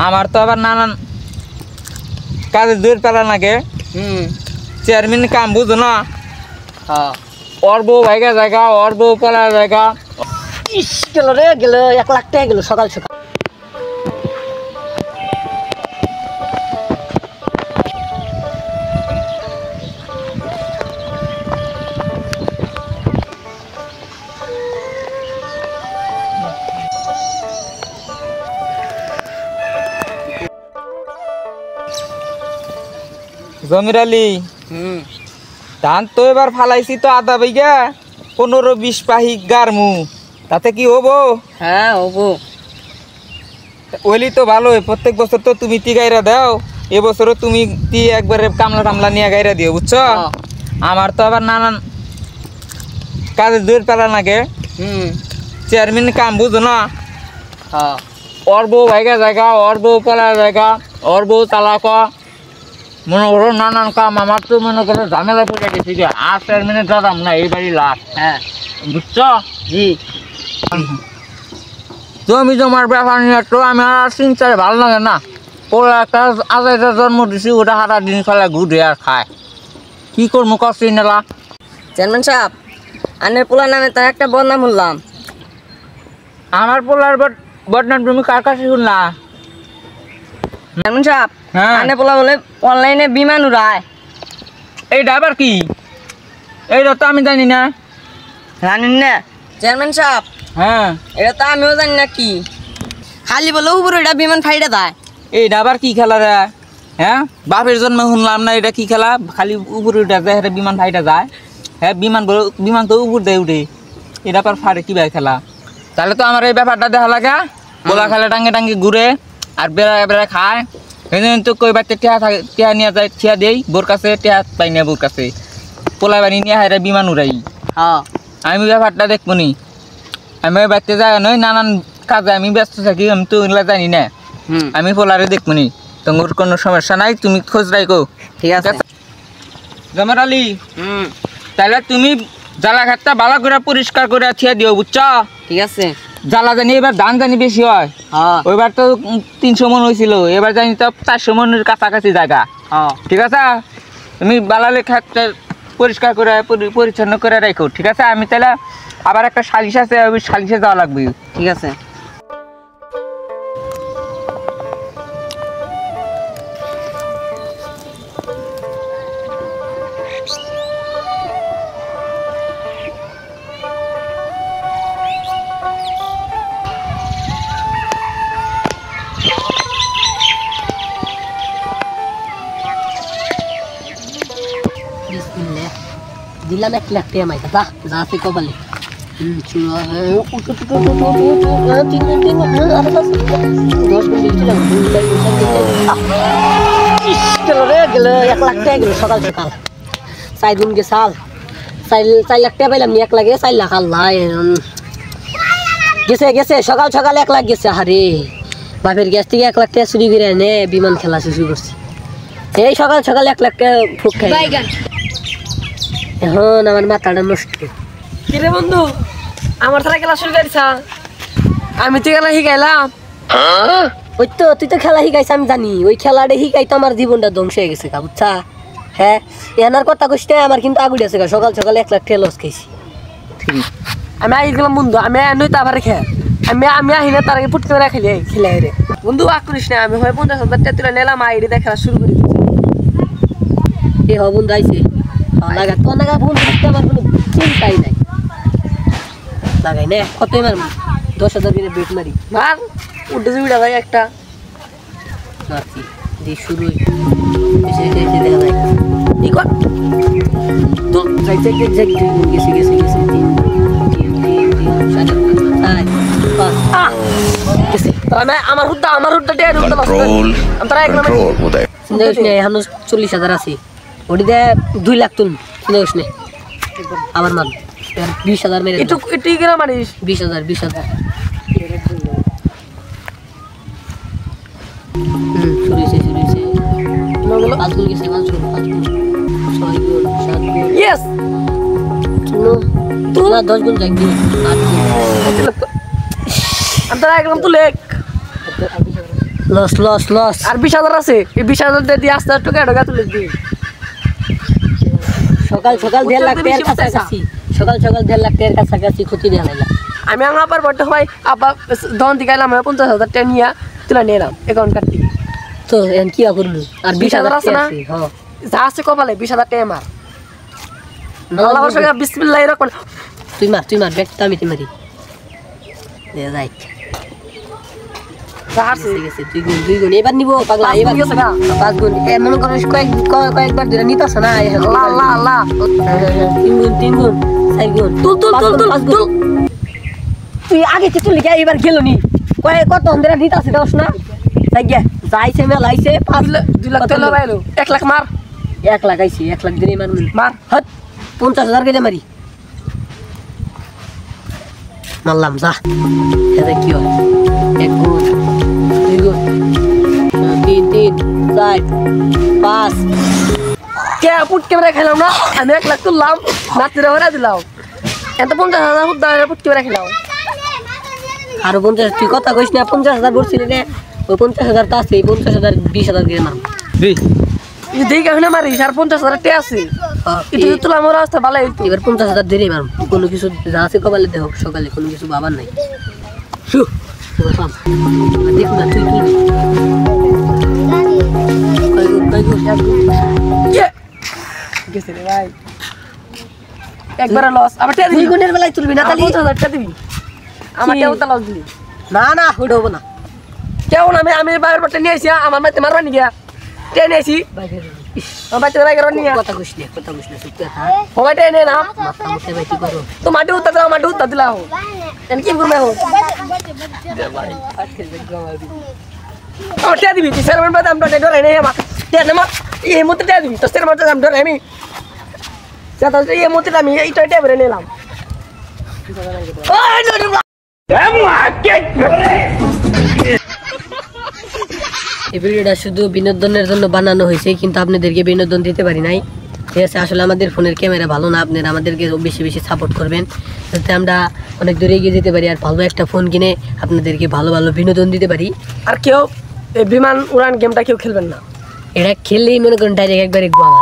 আমার তো আবার নানান কাজে দূর পেলা নাকি চেয়ারম্যান কাম বুঝো না। ওর বউ ভাইগা জায়গা, ওর বউ পেলা জায়গা। ইস গেল রে, গেল 1 লাখ টাকা গেল সকাল সকাল। জমির আলী, ধান তো এবার ফালাইছি তো আধা বিঘা, 15-20 পাহি গারমু, তাতে কি হবো? হ্যাঁ হবো। ওইলি তো ভালোই, প্রত্যেক বছর তো তুমি তি গাইরা দাও, এবছরও তুমি তি একবারে কামলা টামলা নিয়ে গাইরা দিও, বুঝছো? আমার তো আবার নানান কাজে দূর পেলা নাকি চেয়ারম্যান কাম বুঝো না। ওর বউ ভাইগা জায়গা, ওর বউ পেলা জায়গা, ওর বউ তালাক, মনে করো নানান কাম। আমার তো মনে করো ঝামেলা পড়ে গেছি যে আর চেয়ারম্যানে দাদাম না, এই বাড়ি লাভ। হ্যাঁ বুঝছো? জি। জমি জমার ব্যাপার নিয়ে তো আমি আর চিন্তায় ভালো লাগে না। পোলা একটা আজাইটা জন্ম দিছি, ওটা সারা দিন খেলা ঘুরে আর খায়, কি করবো কষ্ট নেলা। চেয়ারম্যান সাহেব, আনের পোলা নামে তার একটা বদনাম শুনলাম। আমার পোলার বদনাম তুমি কার কাছে শুনলা? চেয়ারম্যান সাহেব, হ্যাঁ, আনের পোলা বলে অনলাইনে বিমান উড়ায়। এইটা আবার কি? এইটা তো আমি জানি না। জানেন না চেয়ারম্যান সাহেব? হ্যাঁ, এটা তো আমিও জানি না কি, খালি বলে উপরে এটা বিমান ফাইটা দেয়। এইটা আবার কি খেলা রে? হ্যাঁ, বাপের জন্মে শুনলাম না এটা কি খেলা, খালি উপরে উঠে যায়, বিমান ফাইটা যায়। হ্যাঁ, বিমান তো উপর দিয়ে উঠে, এটা আবার ফাটে কি ভাই খেলা? তাহলে তো আমার এই ব্যাপারটা দেখা লাগে, গোলা খেলা টাঙ্গে টাঙ্গে ঘুরে আর বেড়া বেড়া খায়। সেই জন্য তো কই বাচ্চা টিয়া নিয়ে যায়, টিয়া দেই বোর কাছে, টিয়া পাই না বোর কাছে, পোলা বাড়ি নিয়ে হাইরা বিমান উড়াই। আমি ব্যাপারটা দেখবো নি, আমি বাড়তে যাই নই, নানান কাজে আমি ব্যস্ত থাকি, আমি তো ওগুলা জানি না। আমি পোলারে দেখবো নি, তোমার কোনো সমস্যা নাই, তুমি খোঁজ রাখো। ঠিক আছে জমার আলী, তাহলে তুমি জ্বালা ঘাটটা ভালো করে পরিষ্কার করে থিয়া দিও, বুঝছো? ঠিক আছে। জ্বালা জানি এবার ধান জানি বেশি হয়, ওইবার তো 300 মন হয়েছিল, এবার জানি তো 400 মনের কাছাকাছি জায়গা। ঠিক আছে, তুমি বালালে খাটটা পরিষ্কার করে পরিচ্ছন্ন করে রাখো, ঠিক আছে? আমি তাহলে আবার একটা সালিশ আছে, ওই সালিশে যাওয়া লাগবে। ঠিক আছে। দিলাম 1 লাখ টাকা মাইকা, যা আছে কপালে। গেল 1 লাখ টাকা গেল সকাল সকাল। 4 দিন গে সাল 4 লাখ টাকা পাইলাম, 1 লাখ 4 লাখ আল্লাহ গেছে গেছে সকাল সকাল 1 লাখ গেছে। হারে বাপের গ্যাস থেকে 1 লাখ টাকা চুরি করে এনে বিমান খেলা শুরু করছি। এই সকাল সকাল 1 লাখ টাকা ফুক খাই, এখন আমার মাথাটা নষ্ট। কিরে বন্ধু, আমার তারা খেলা শুরু করিস? আমি তো খেলা শিখাইলাম। ওই তো তুই তো খেলা শিখাইছ, আমি জানি। ওই খেলাটা শিখাই তো আমার জীবনটা ধ্বংস হয়ে গেছে, বুঝছা? হ্যাঁ, এনার কথা কইতে আমার কিন্তু আগুড়ি আছে। সকাল সকাল 1 লাখ টাকা লস খাইছি। আমি আই গেলাম বন্ধু, আমি নই তো আবার খেয়ে আমি আহি না, তার আগে ফুটকে করে খেলে রে বন্ধু। আগ করিস না, আমি হয় 50,000 টাকা তুলে নিলাম, আইডি দিয়ে খেলা শুরু করে দিচ্ছি। এ হ বন্ধু আইছে, লাগা তো লাগা বন্ধু, আমার কোনো চিন্তাই নাই। লাগাই না কতই মারব, 10,000 দিনে বেট মারি মার উঠে জুড়া ভাই একটা মারছি দিয়ে শুরু এসে এসে দেখা যায় এই কর তো যাই যাই যাই গেছে গেছে গেছে 3 আমার হুড্ডা টের হুড্ডা আমরা এক নম্বর চিন্তাস নেই, আমরা 40,000 আছে, ওটি দে 2 লাখ তুল চিন্তাস নেই। আবার মান 20,000 মেরে একটু একটু কি না মারিস? 20,000 শুরুছে নগল আজকে গেছে মাছ 6 গোল 7 গোল यस তো না 10 গোল যাই দিন 8 গোল আমরা একদম তো লেক লস লস লস আর 20,000 আছে এই 20,000 দিয়ে আস্তে আস্তে টাকা তুলে দিই সকাল সকাল 1.5 লাখ টাকার কাছাকাছি সকাল সকাল 1.5 লাখ টাকার কাছাকাছি ক্ষতি দিয়ে লাইলা আমি আবার বড় হয় আবার দন দিগাইলাম 50,000 টাকা নিয়া তুলে নিলাম অ্যাকাউন্ট কাটতে তো এন কি করব আর 20,000 আছে না হ্যাঁ যা আছে কপালে 20,000 টাকা মার আল্লাহর সঙ্গে বিসমিল্লাহির রহমান তুই মার ব্যাগটা আমি মারি দে যাই দুই গুণ এবার নিব পাগলা এবার 5 গুণ মনে করিস কয়েকবার ধরে নিতাছ না আল্লাহ আল্লাহ 3 গুণ 4 গুণ তুল তুই আগে তুই লিখা এবার গেল নি কত ধরে নিতাছ দশ না তাই গে যাইছে মেলা আইছে 2 লাখ তেল লাগাইলো 1 লাখ মার 1 লাখ আইছে 1 লাখ ধরে মার হট 50,000 কেটে মারি মারলাম যা এটা কি হয় 1 গুণ 2 গুণ 3 4 5 কে পুট ক্যামেরা খেলাম না আমি 1 লাখ তুললাম নাতিরা ভরা দিলাম এত 50,000 হুদ দাঁড়া পুট ক্যামেরা খেলাম আর 50 তুই কথা কইছ না 50,000 বলছিলি না ওই 50,000 টা আছে 50,000 20,000 করে মার এই দেই কাহনা মারি 50,000 টা আছে এটা তো তুলা মোর অবস্থা ভালো হইতো এবার 50,000 ধরে মার কোনো কিছু যা আছে কপালে দেখ সকালে কোনো কিছু বাবার নাই শু বাবা দেখো না তুই গেছে রে ভাই একবার লস আবার টা দিবি গুণের বেলায় তুলবি না তাহলে 50,000 টা দিবি আমার টা লস দিবি না হইডব না কেউ না আমি বাইরের পটে নিয়ে আইছি আমার মাইতে মারবা নি গিয়া টেনে আইছি আমার বাইতে বাইরে করনি কথা কইছ না চুপ থাক ও বাইতে নে না মাথা মুতে বাইতে করো তো মাটি উত্তা দিলাও এন কি করবে হো দে ভাই আজকে জগমাবি আমার টা দিবি স্যার আমার বাদ আমরা ডরে নেই আমা তে না মা এই মুতে টা দিবি তো স্যার আমার দাম ডরে আমি যাতা এই মুতে আমি এইটা ভরে নিলাম ওই ডরে এই ভিডিওটা শুধু বিনোদনের জন্য বানানো হয়েছে কিন্তু আপনাদেরকে বিনোদন দিতে পারি নাই ঠিক আছে আসলে আমাদের ফোনের ক্যামেরা ভালো না আপনারা আমাদেরকে বেশি বেশি সাপোর্ট করবেন যাতে আমরা অনেক দূরে এগিয়ে যেতে পারি আর ভালো একটা ফোন কিনে আপনাদেরকে ভালো ভালো বিনোদন দিতে পারি আর কেউ বিমান উড়ান গেমটা কেউ খেলবেন না এটা খেললেই মনে করেন ডাইরেক্ট একবারে গোয়া